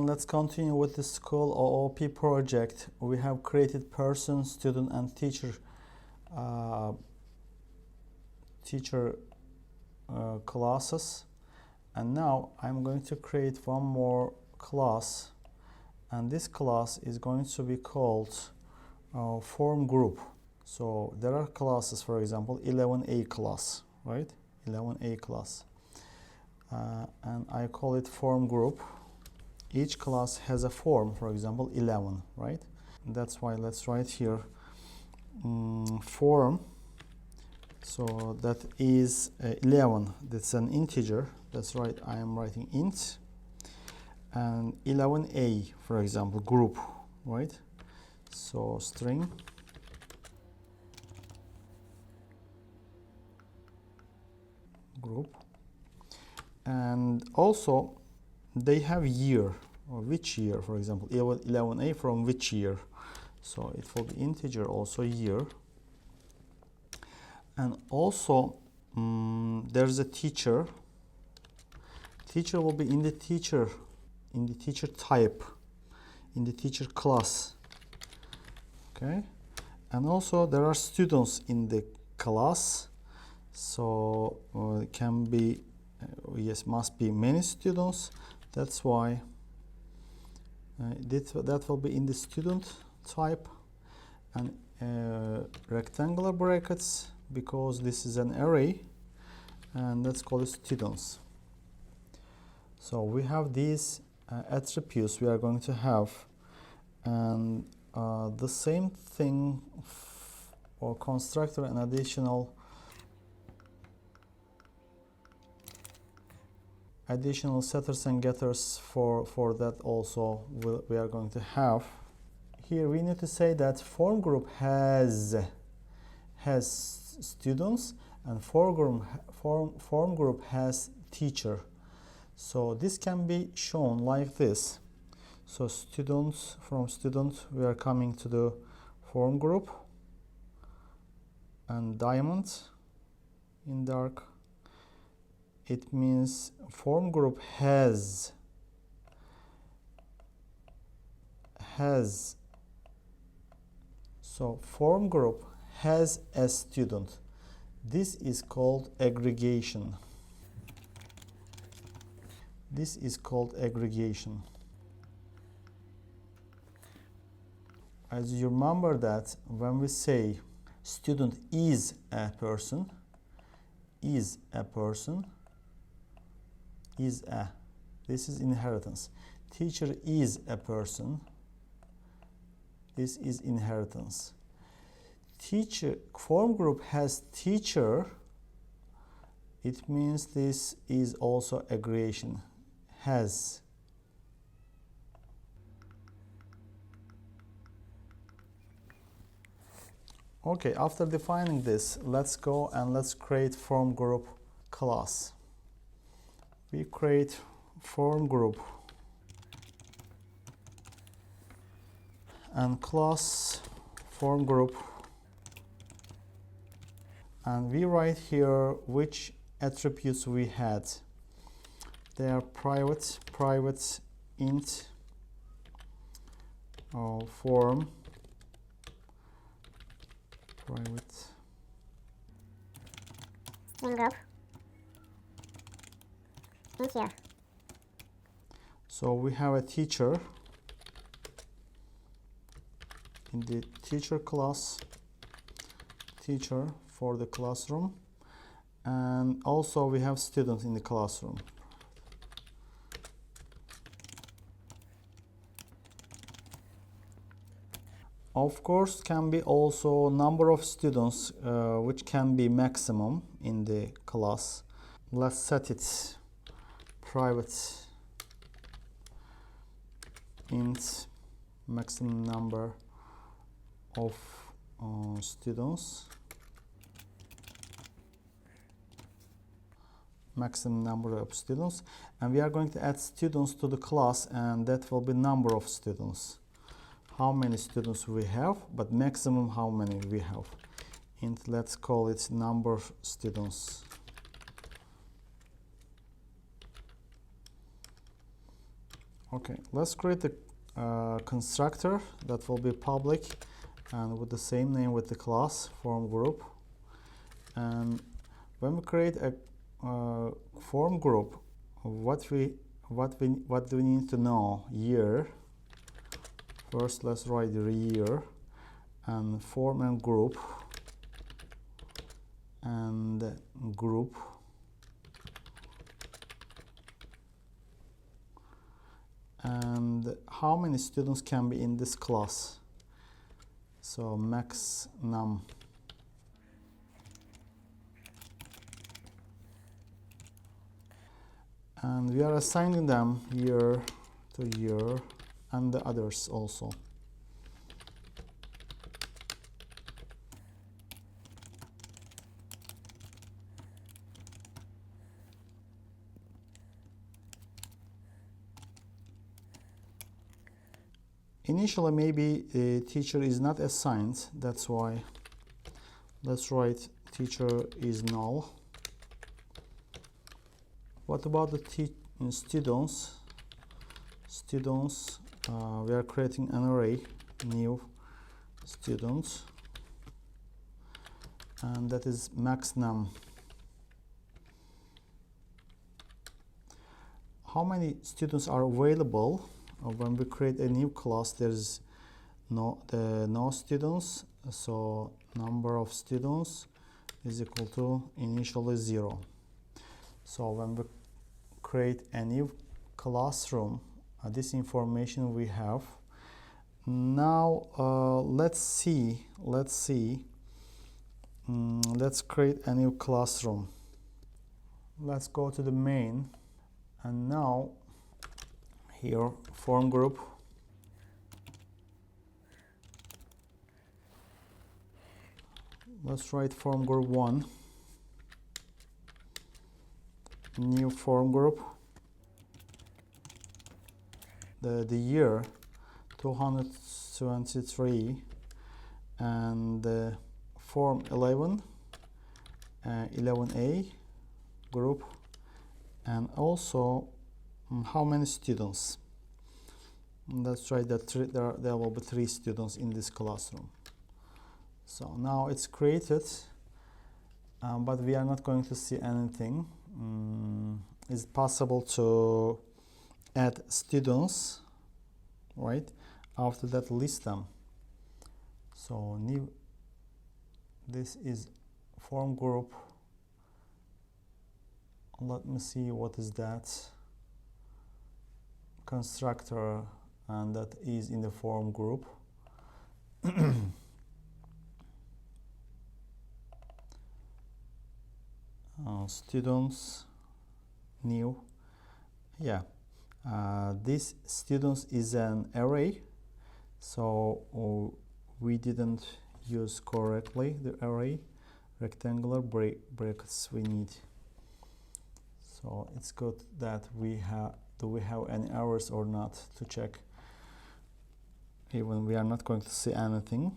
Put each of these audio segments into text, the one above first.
let's continue with the school OOP project. We have created person, student, and teacher classes, and now I'm going to create one more class, and this class is going to be called form group. So there are classes, for example 11A class, right? 11A class, and I call it form group. Each class has a form, for example 11, right? That's why let's write here form. So that is 11, that's an integer, that's right, I am writing int, and 11A, for example, group, right? So string group, and also they have year, or which year, for example 11A from which year, so it will be integer also year. And also there's a teacher will be in the teacher type, in the teacher class, okay? And also there are students in the class, so it can be yes, must be many students, that's why that will be in the student type, and rectangular brackets because this is an array, and let's call it students. So we have these attributes we are going to have, and the same thing for constructor and additional setters and getters for that also we are going to have. Here we need to say that form group has students, and form group has teacher. So this can be shown like this. So students, from student we are coming to the form group, and diamond in dark, it means form group has so form group has a student. This is called aggregation. This is called aggregation. As you remember that when we say student is a person, this is inheritance. Teacher is a person, this is inheritance. Teacher, form group has teacher, it means this is also aggregation, has. Okay, after defining this, let's go and let's create form group class. We create form group and class form group, and we write here which attributes we had. They are private int form, private string group int here. So we have a teacher in the teacher class, teacher for the classroom, and also we have students in the classroom. Of course, can be also number of students, which can be maximum in the class. Let's set it private int maximum number of students, maximum number of students, and we are going to add students to the class, and that will be number of students, how many students we have, but maximum how many we have. Int, let's call it number of students. Okay, let's create a constructor that will be public and with the same name with the class form group. And when we create a form group, what do we need to know? Year. First, let's write the year and form and group and group. And how many students can be in this class? So max num. And we are assigning them year to year and the others also. Initially, maybe a teacher is not assigned, that's why let's write teacher is null. What about the students? Students, we are creating an array, new students, and that is max num. How many students are available? When we create a new class, there's no students, so number of students is equal to initially 0. So when we create a new classroom, this information we have. Now let's create a new classroom. Let's go to the main, and now here form group. Let's write form group 1, new form group. The year 273 and form 11, 11A group, and also how many students. Let's write that there will be 3 students in this classroom. So now it's created, but we are not going to see anything. It's possible to add students, right? After that, list them. So new, this is form group. Let me see what is that. Constructor, and that is in the form group. Students, new, yeah. This students is an array, so we didn't use correctly the array. Rectangular brackets we need. So it's good that do we have any errors or not to check, even we are not going to see anything.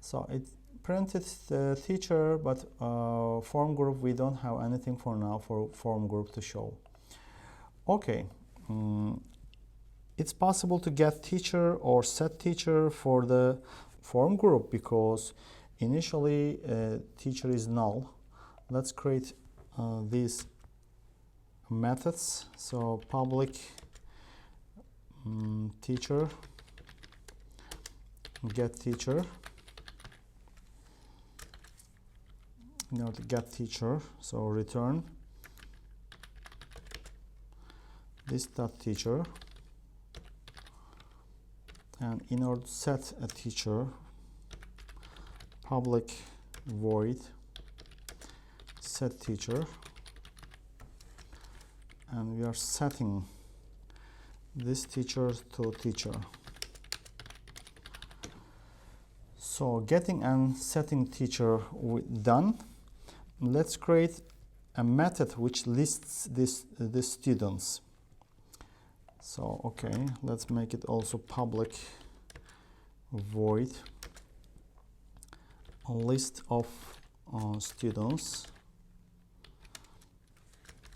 So it printed the teacher, but form group we don't have anything for now for form group to show. Okay, it's possible to get teacher or set teacher for the form group because initially teacher is null. Let's create these methods. So public teacher, get teacher, get teacher, so return this dot teacher, and in order to set a teacher, public void set teacher, and we are setting this teacher to teacher. So getting and setting teacher done. Let's create a method which lists the students. So okay, let's make it also public void list of students,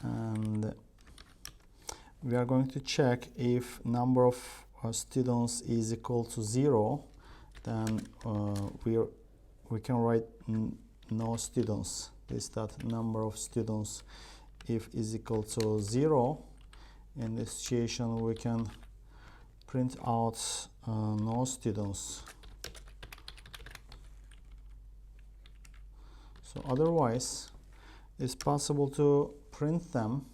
and we are going to check if number of students is equal to 0, then we can write no students. Is that number of students if is equal to 0. In this situation we can print out no students. So otherwise it's possible to print them.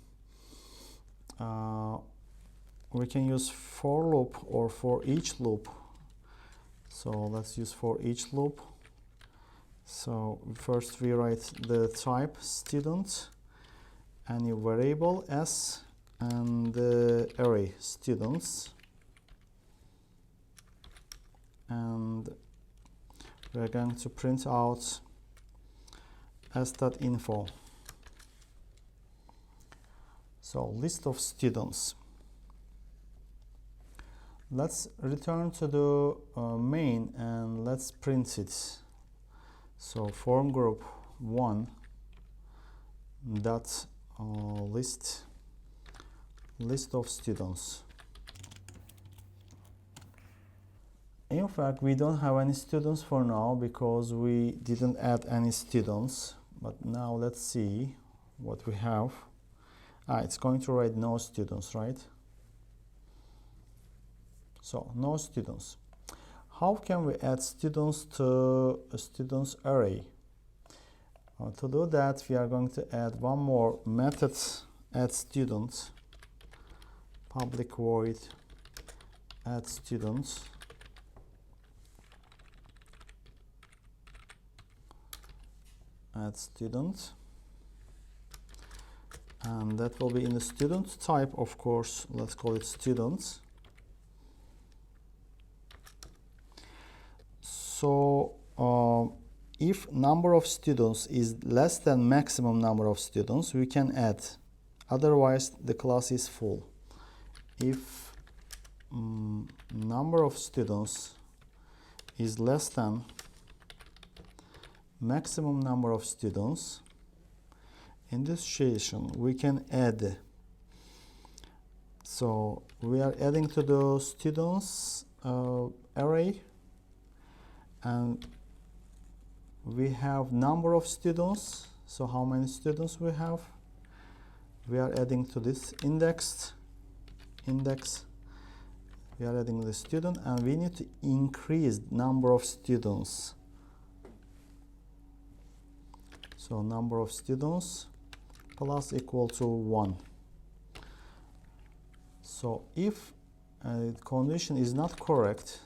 We can use for loop or for each loop. So let's use for each loop. So first we write the type student, any variable s, and the array students, and we're going to print out s.info. So list of students. Let's return to the main and let's print it. So form group 1 dot list of students. In fact, we don't have any students for now because we didn't add any students. But now let's see what we have. It's going to write no students, right? So no students. How can we add students to a students array? To do that, we are going to add one more method, add student, public void add student. Add student, and that will be in the student type, of course. Let's call it students. So if number of students is less than maximum number of students, we can add, otherwise the class is full. If number of students is less than maximum number of students, in this situation we can add. So we are adding to the students array, and we have number of students. So how many students we have? We are adding to this index. We are adding the student, and we need to increase number of students. So number of students plus equal to 1. So if condition is not correct,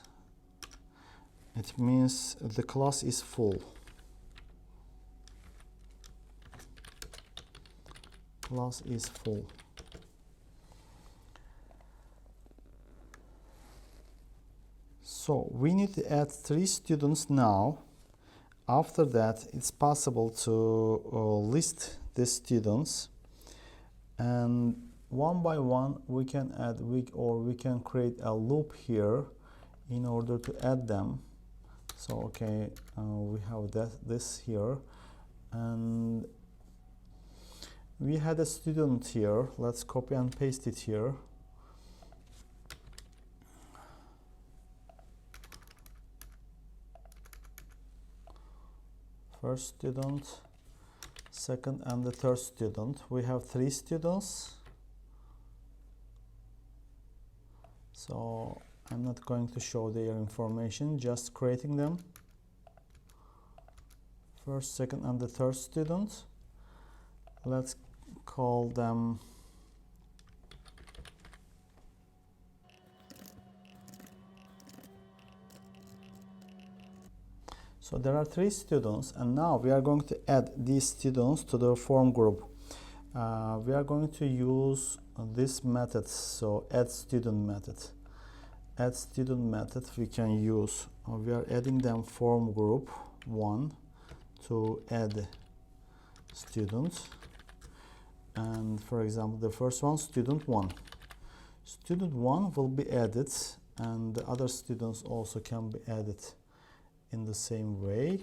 it means the class is full. Class is full. So we need to add 3 students now. After that, it's possible to list the students, and one by one we can add, we can create a loop here in order to add them. So okay, we have this here, and we had a student here. Let's copy and paste it here. First student, second and the third student. We have 3 students. So I'm not going to show their information, just creating them. First, second and the third student. Let's call them So there are 3 students, and now we are going to add these students to the form group. We are going to use this method, so add student method. Add student method we can use. We are adding them form group 1 to add students. And for example, the first one, student 1. Student 1 will be added, and the other students also can be added in the same way.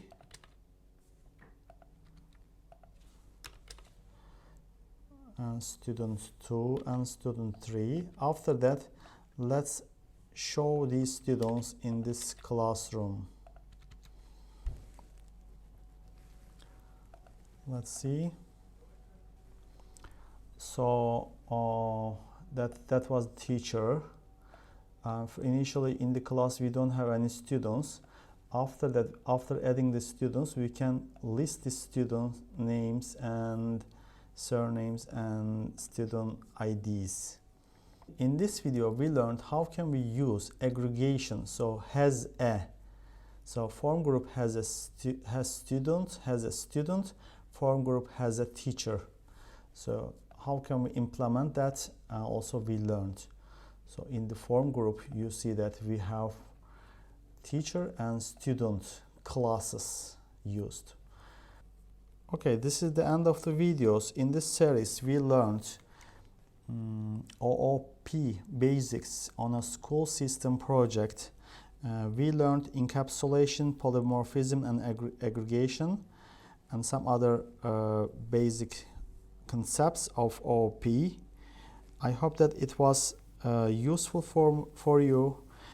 and student 2 and student 3. After that, let's show these students in this classroom. Let's see. So that was teacher. Initially in the class we don't have any students. After that, after adding the students, we can list the student names and surnames and student IDs. In this video we learned how can we use aggregation. So has a, so form group has a student, form group has a teacher. So how can we implement that? Also we learned. So in the form group you see that we have teacher and student classes used. Okay, this is the end of the videos. In this series we learned OOP basics on a school system project. We learned encapsulation, polymorphism and aggregation and some other basic concepts of OOP. I hope that it was useful for you.